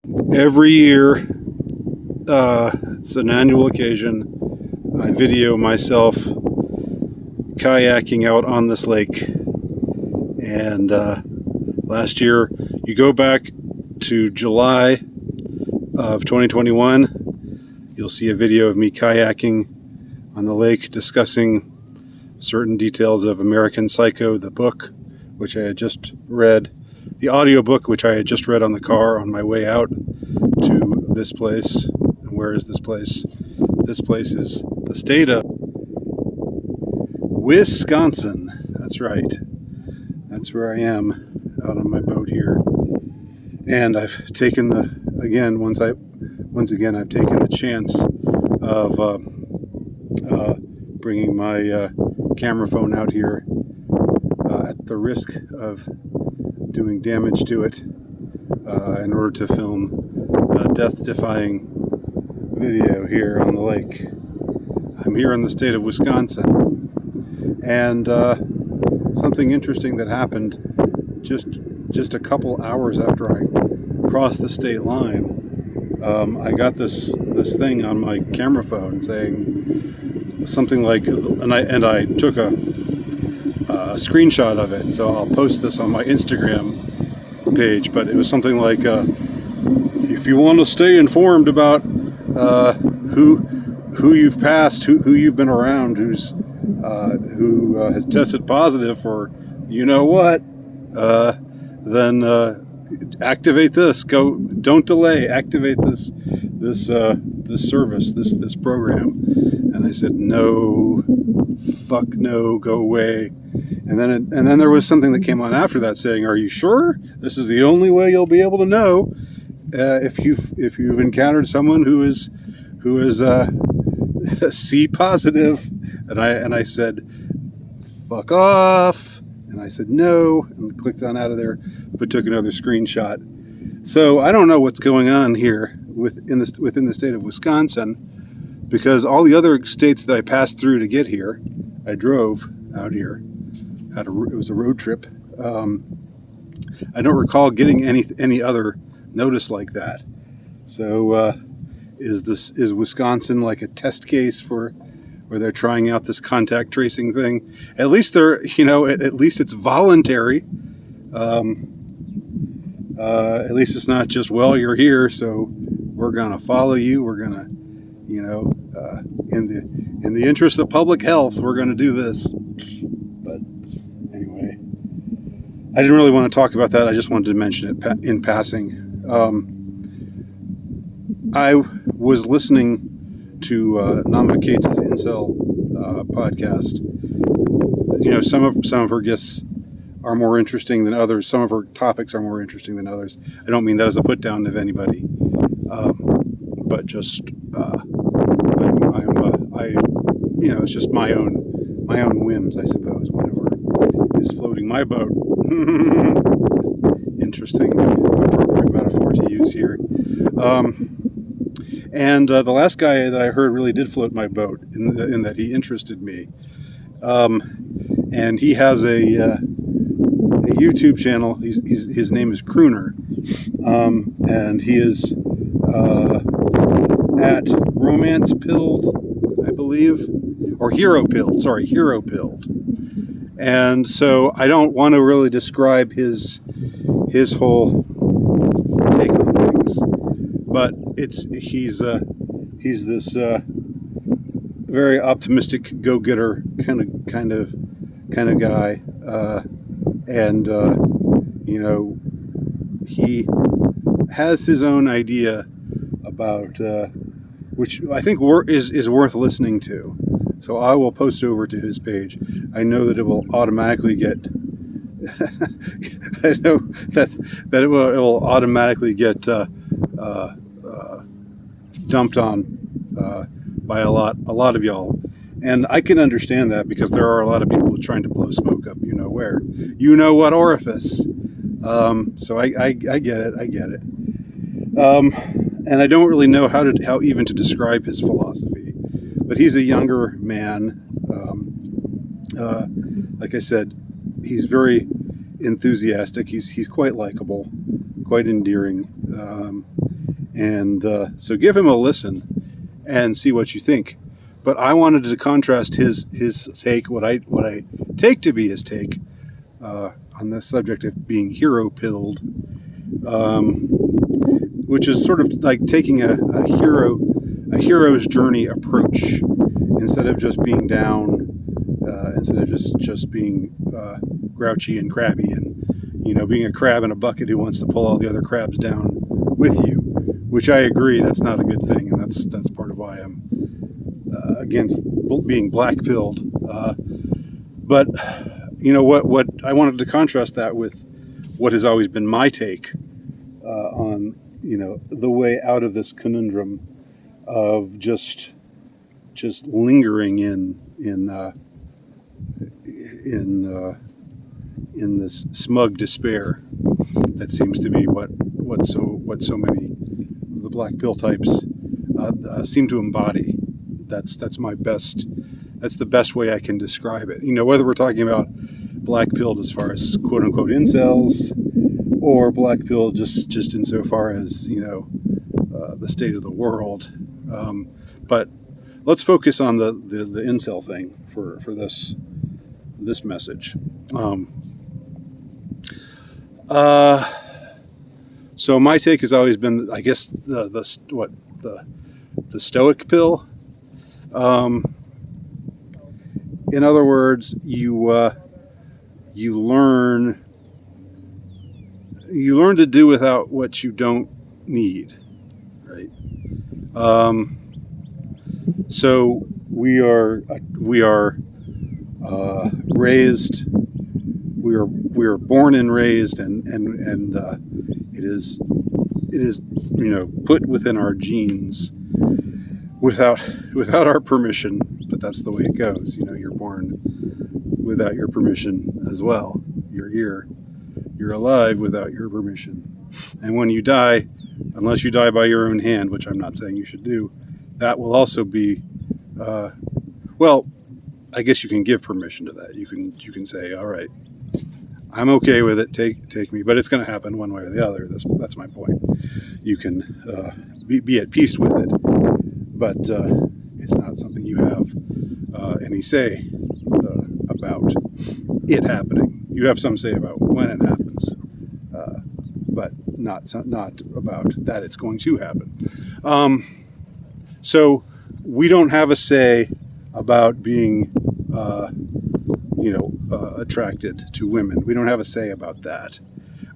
Every year, it's an annual occasion, I video myself kayaking out on this lake. And last year, you go back to July of 2021, you'll see a video of me kayaking on the lake discussing certain details of American Psycho, the book, which I had just read, the audiobook, which I had just read on the car on my way out to this place. And where is this place? This place is the state of Wisconsin. That's right. That's where I am, out on my boat here. And I've taken once again I've taken the chance of bringing my camera phone out here at the risk of doing damage to it in order to film a death-defying video here on the lake. I'm here in the state of Wisconsin, and something interesting that happened just a couple hours after I crossed the state line. I got this thing on my camera phone saying something like, and I took a screenshot of it, so I'll post this on my Instagram page. But it was something like, if you want to stay informed about who you've passed, who you've been around, who has tested positive for you know what, then activate this. Don't delay. Activate this service, this program. And I said, no, fuck no, go away. And then there was something that came on after that saying, are you sure? This is the only way you'll be able to know if you've encountered someone who is C positive. And I said, fuck off. And I said no, and clicked on out of there, but took another screenshot. So I don't know what's going on here within the state of Wisconsin, because all the other states that I passed through to get here, I drove out here. It was a road trip. I don't recall getting any other notice like that. So is Wisconsin like a test case for where they're trying out this contact tracing thing? At least at least it's voluntary. At least it's not just, well, you're here, so we're gonna follow you. We're gonna, in the interest of public health, we're gonna do this. But anyway, I didn't really want to talk about that. I just wanted to mention it in passing. I was listening to Nama Cates' Incel podcast. Some of her guests are more interesting than others. Some of her topics are more interesting than others. I don't mean that as a put down of anybody, but just it's just my own whims, I suppose. Whatever is floating my boat. Interesting, appropriate metaphor to use here. And the last guy that I heard really did float my boat in that he interested me. And he has a YouTube channel. His name is Crooner, and he is at Romance Pilled, I believe, or Hero Pilled. Sorry, Hero Pilled. And so I don't want to really describe his whole take on things, but he's this very optimistic go-getter kind of guy, and he has his own idea about which I think is worth listening to. So I will post over to his page. I know that it will automatically get I know that it will automatically get dumped on by a lot of y'all, and I can understand that, because there are a lot of people trying to blow smoke up where, what orifice. So I get it. And I don't really know how even to describe his philosophy, but he's a younger man. Like I said, he's very enthusiastic. He's quite likable, quite endearing. And so give him a listen and see what you think. But I wanted to contrast his take, what I take to be his take on this subject of being hero pilled, which is sort of like taking a hero's journey approach instead of just being down, instead of just being grouchy and crabby, and being a crab in a bucket who wants to pull all the other crabs down with you. Which I agree, that's not a good thing, and that's part of why I'm against being black-pilled. But what I wanted to contrast that with what has always been my take on the way out of this conundrum of just lingering in this smug despair that seems to be what so many of the black pill types seem to embody. That's the best way I can describe it. Whether we're talking about black pilled as far as quote unquote incels, or black pill just insofar as the state of the world. But let's focus on the incel thing for this message. So my take has always been, I guess, the Stoic pill. In other words, you learn to do without what you don't need, right? So we are raised. We are born and raised, and it is put within our genes without our permission. But that's the way it goes. You're born without your permission as well. You're here. You're alive without your permission. And when you die, unless you die by your own hand, which I'm not saying you should do, that will also be, well, I guess you can give permission to that. You can say, all right, I'm okay with it. Take me, but it's going to happen one way or the other. That's my point. You can be at peace with it, but it's not something you have any say about it happening. You have some say about when it happens, but not about that it's going to happen. So we don't have a say about being, attracted to women. We don't have a say about that.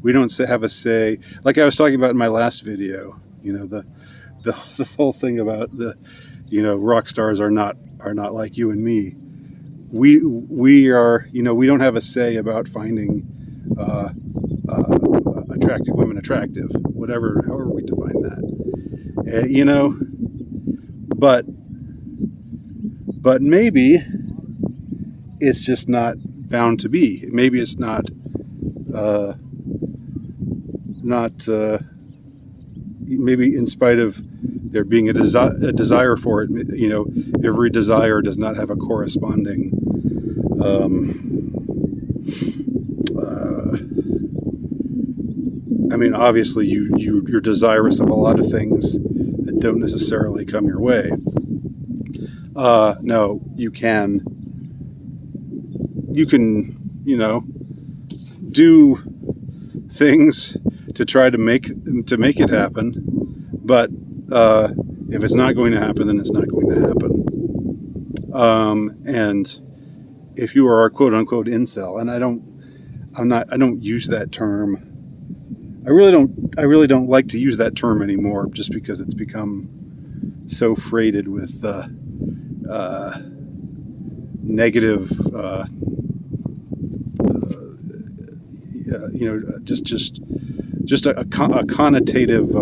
We don't have a say, like I was talking about in my last video. The whole thing about rock stars are not like you and me. We are, we don't have a say about finding attractive women attractive, however we define that. But maybe it's just not bound to be. Maybe it's not maybe in spite of there being a desire for it, every desire does not have a corresponding obviously you're desirous of a lot of things that don't necessarily come your way. No, you can do things to try to make it happen, but if it's not going to happen, then it's not going to happen. And if you are a quote unquote incel, and I don't use that term. I really don't like to use that term anymore, just because it's become so freighted with negative, just a connotative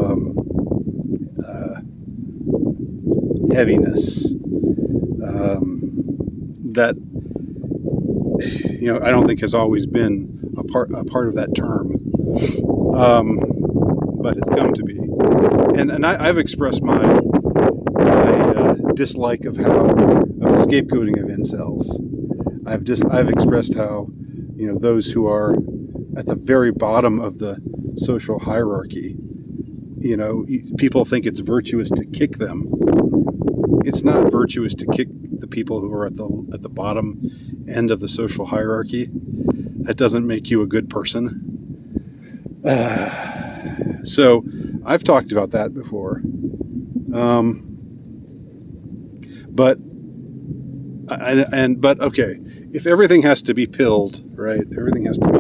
heaviness that I don't think has always been a part of that term, but it's come to be. And I've expressed my dislike of the scapegoating of incels. I've expressed how those who are at the very bottom of the social hierarchy people think it's virtuous to kick them. It's not virtuous to kick the people who are at the bottom end of the social hierarchy. That doesn't make you a good person. So I've talked about that before. But okay, if everything has to be pilled, right? Everything has to be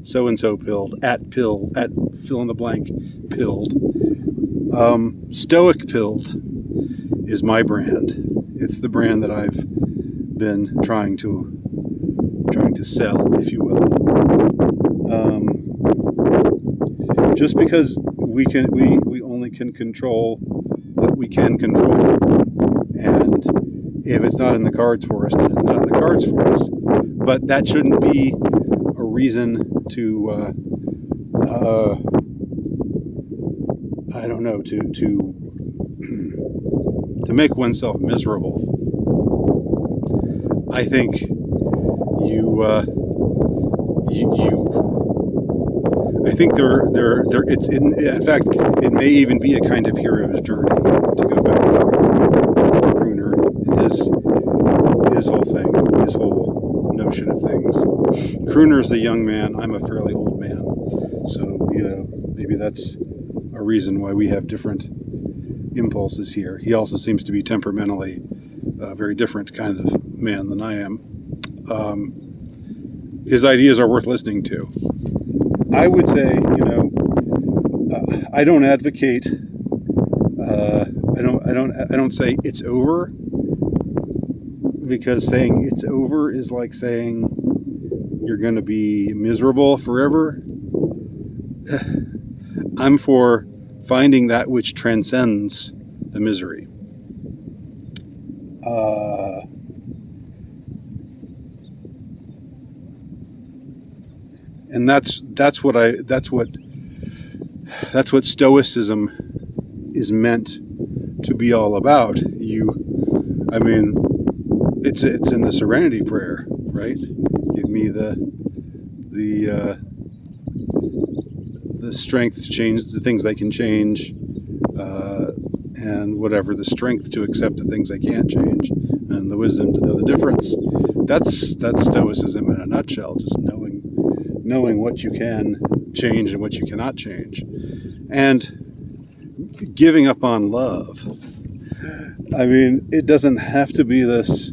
so and so pilled, at fill in the blank pilled. Stoic pilled is my brand. It's the brand that I've been trying to sell, if you will. Just because we only can control what we can control, and if it's not in the cards for us, then it's not in the cards for us. But that shouldn't be a reason to I don't know, to make oneself miserable. I think I think it's in fact, it may even be a kind of hero's journey, to go back to Crooner and his whole thing, his whole notion of things. Crooner's a young man, I'm a fairly old man, so maybe that's a reason why we have different impulses here. He also seems to be temperamentally a very different kind of man than I am. His ideas are worth listening to. I would say, I don't advocate. I don't say it's over, because saying it's over is like saying you're going to be miserable forever. I'm for finding that which transcends the misery. And that's what Stoicism is meant to be all about. It's in the Serenity Prayer, right? Give me the strength to change the things I can change, and whatever, the strength to accept the things I can't change, and the wisdom to know the difference. That's Stoicism in a nutshell, just knowing what you can change and what you cannot change, and giving up on love. It doesn't have to be this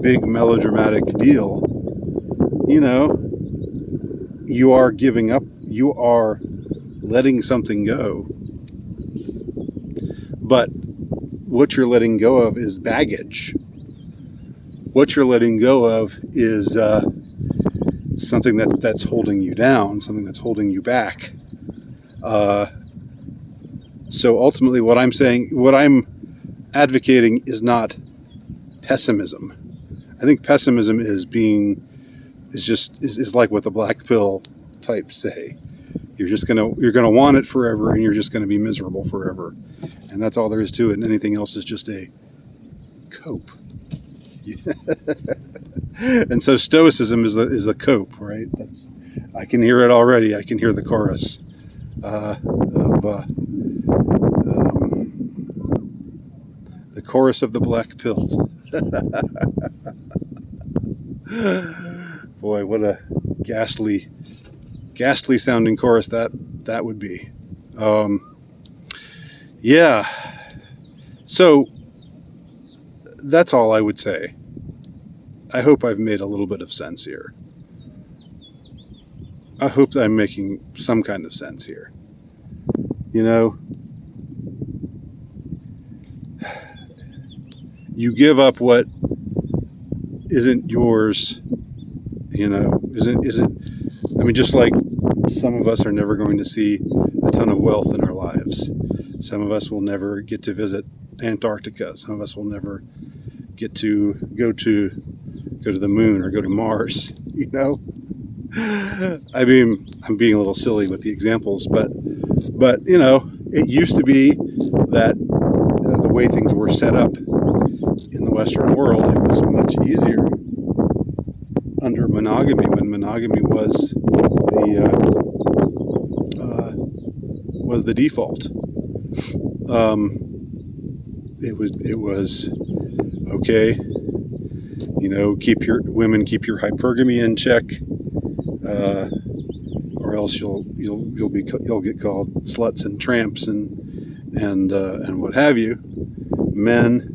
big melodramatic deal. You are giving up, you are letting something go. But what you're letting go of is baggage. What you're letting go of is something that's holding you down, something that's holding you back. So ultimately, what I'm advocating is not pessimism. I think pessimism is like what the black pill types say. You're gonna want it forever, and you're just gonna be miserable forever, and that's all there is to it. And anything else is just a cope. And so Stoicism is a cope, right? I can hear it already. I can hear the chorus of the chorus of the black pill. Boy, what a ghastly sounding chorus that would be. Yeah. So that's all I would say. I hope I've made a little bit of sense here. I hope that I'm making some kind of sense here. You give up what isn't yours, just like some of us are never going to see a ton of wealth in our lives. Some of us will never get to visit Antarctica. Some of us will never get to go to the moon or go to Mars. I'm being a little silly with the examples, but it used to be that the way things were set up in the Western world, it was much easier under monogamy, when monogamy was was the default. It was okay. Keep your hypergamy in check, or else you'll get called sluts and tramps and what have you. Men,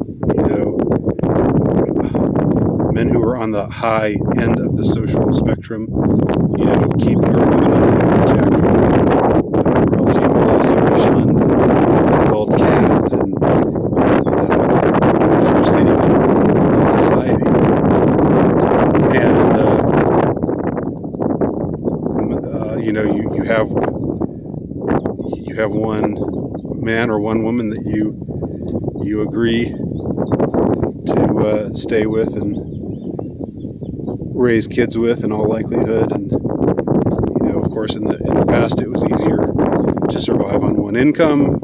men who are on the high end of the social spectrum, keep your womanizing in check, or else you will also be shunned, called calves, and you're standing in society. And you have one man or one woman that you agree to stay with and raise kids with in all likelihood. And of course in the past it was easier to survive on one income,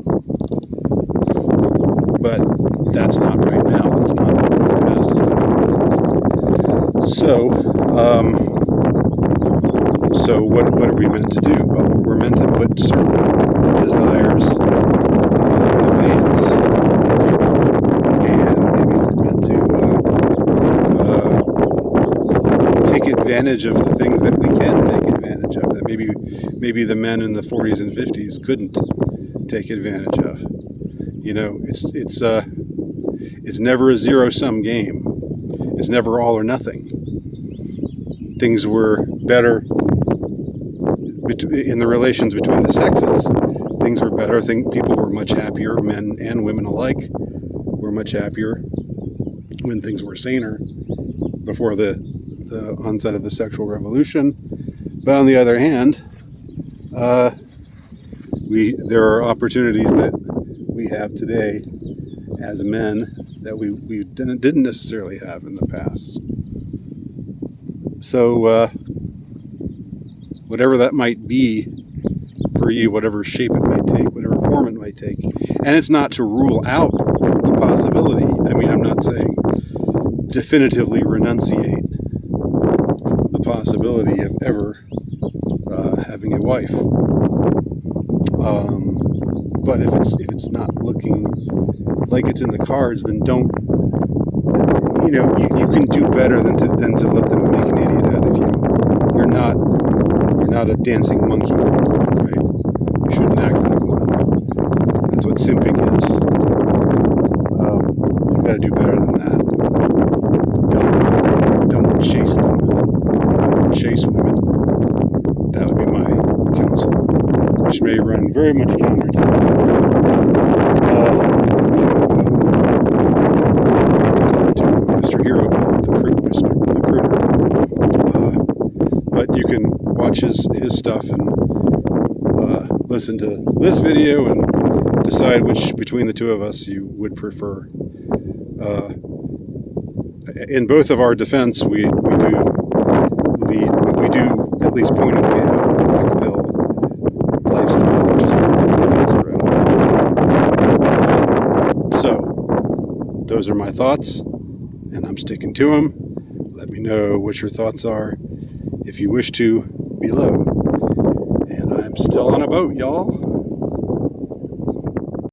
but that's not right now. That's not the past. It's not. So what are we meant to do? Well, we're meant to put certain desires in advance, and maybe we're meant to take advantage of the things that we can take advantage of, that maybe the men in the 40s and 50s couldn't take advantage of. It's never a zero-sum game. It's never all or nothing. Things were better in the relations between the sexes. Things were better. People were much happier. Men and women alike were much happier when things were saner before the onset of the sexual revolution. But on the other hand, there are opportunities that we have today as men that we didn't necessarily have in the past. So whatever that might be for you, whatever shape it might take, whatever form it might take, and it's not to rule out the possibility. I mean, I'm not saying definitively renunciate the possibility of ever having a wife. But if it's not looking like it's in the cards, then don't. You can do better than to let them make an idiot out of you. You're not a dancing monkey, right? You shouldn't act like one. That's what simping is. You got to do better than that. Don't chase them. Don't chase women. That would be my counsel, which may run very much counter to Mr. Hero, the recruiter. But you can watch his stuff and listen to this video and decide which between the two of us you would prefer. In both of our defense, we do at least point a way out of the black pill lifestyle, which is cancer. So those are my thoughts, and I'm sticking to them. Let me know what your thoughts are, if you wish to, below. And I'm still on a boat, y'all.